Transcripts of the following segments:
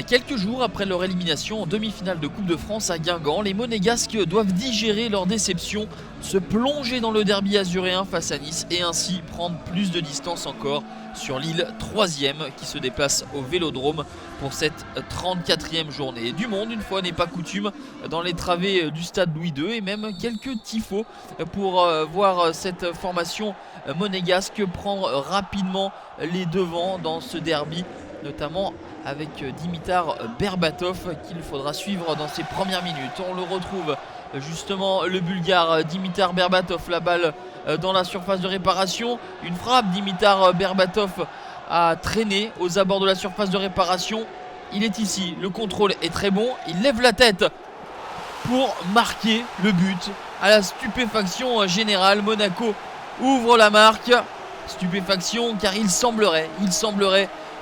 Quelques jours après leur élimination en demi-finale de Coupe de France à Guingamp, les Monégasques doivent digérer leur déception, se plonger dans le derby azuréen face à Nice et ainsi prendre plus de distance encore sur Lille 3e qui se déplace au Vélodrome pour cette 34e journée. Du monde, une fois n'est pas coutume, dans les travées du stade Louis II et même quelques tifos pour voir cette formation monégasque prendre rapidement les devants dans ce derby, notamment avec Dimitar Berbatov qu'il faudra suivre dans ses premières minutes. On le retrouve justement, le Bulgare Dimitar Berbatov, la balle dans la surface de réparation, une frappe. Dimitar Berbatov a traîné aux abords de la surface de réparation. Il est ici, le contrôle est très bon, il lève la tête pour marquer le but. À la stupéfaction générale, Monaco ouvre la marque. Stupéfaction car il semblerait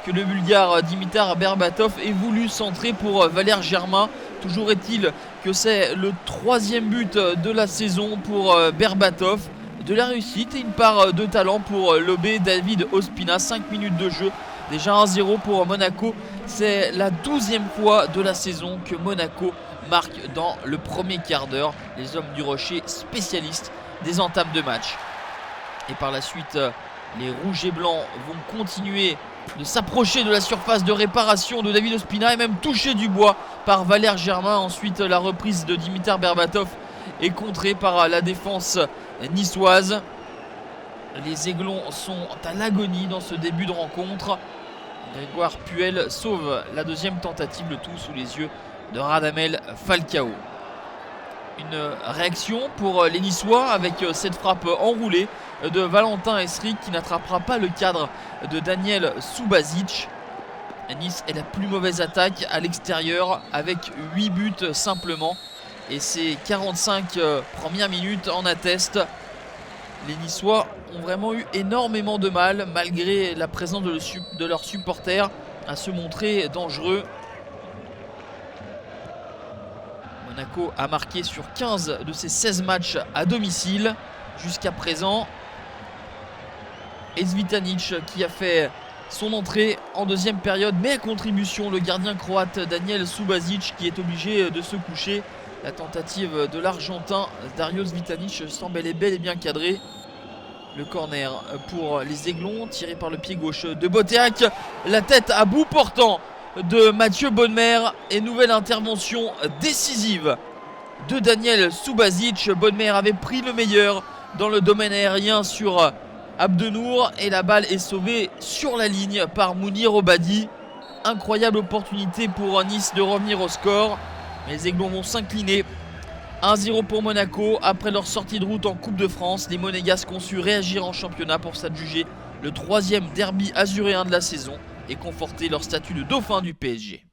que le Bulgare Dimitar Berbatov ait voulu centrer pour Valère Germain. Toujours est-il que c'est le 3e but de la saison pour Berbatov. De la réussite et une part de talent pour l'OB David Ospina. 5 minutes de jeu, déjà 1-0 pour Monaco. C'est la 12e fois de la saison que Monaco marque dans le premier quart d'heure. Les hommes du Rocher, spécialistes des entames de match. Et par la suite, les rouges et blancs vont continuer de s'approcher de la surface de réparation de David Ospina et même toucher du bois par Valère Germain. Ensuite, la reprise de Dimitar Berbatov est contrée par la défense niçoise. Les Aiglons sont à l'agonie dans ce début de rencontre. Grégoire Puel sauve la deuxième tentative, le tout sous les yeux de Radamel Falcao. Une réaction pour les Niçois avec cette frappe enroulée de Valentin Esric qui n'attrapera pas le cadre de Daniel Subasic. Nice est la plus mauvaise attaque à l'extérieur avec 8 buts simplement. Et ces 45 premières minutes en attestent. Les Niçois ont vraiment eu énormément de mal, malgré la présence de leurs supporters, à se montrer dangereux. Monaco a marqué sur 15 de ses 16 matchs à domicile jusqu'à présent. Et Zvitanic qui a fait son entrée en deuxième période, mais à contribution le gardien croate Daniel Subasic qui est obligé de se coucher. La tentative de l'Argentin Dario Zvitanic semble bel et bien cadrée. Le corner pour les Aiglons, tiré par le pied gauche de Boteac. La tête à bout portant de Mathieu Bonnemer et nouvelle intervention décisive de Daniel Subasic. Bonnemer avait pris le meilleur dans le domaine aérien sur Abdenour et la balle est sauvée sur la ligne par Mounir Obadi. Incroyable opportunité pour Nice de revenir au score, mais les Aiglons vont s'incliner. 1-0 pour Monaco. Après leur sortie de route en Coupe de France, les Monégasques ont su réagir en championnat pour s'adjuger le 3e derby azuréen de la saison et conforter leur statut de dauphin du PSG.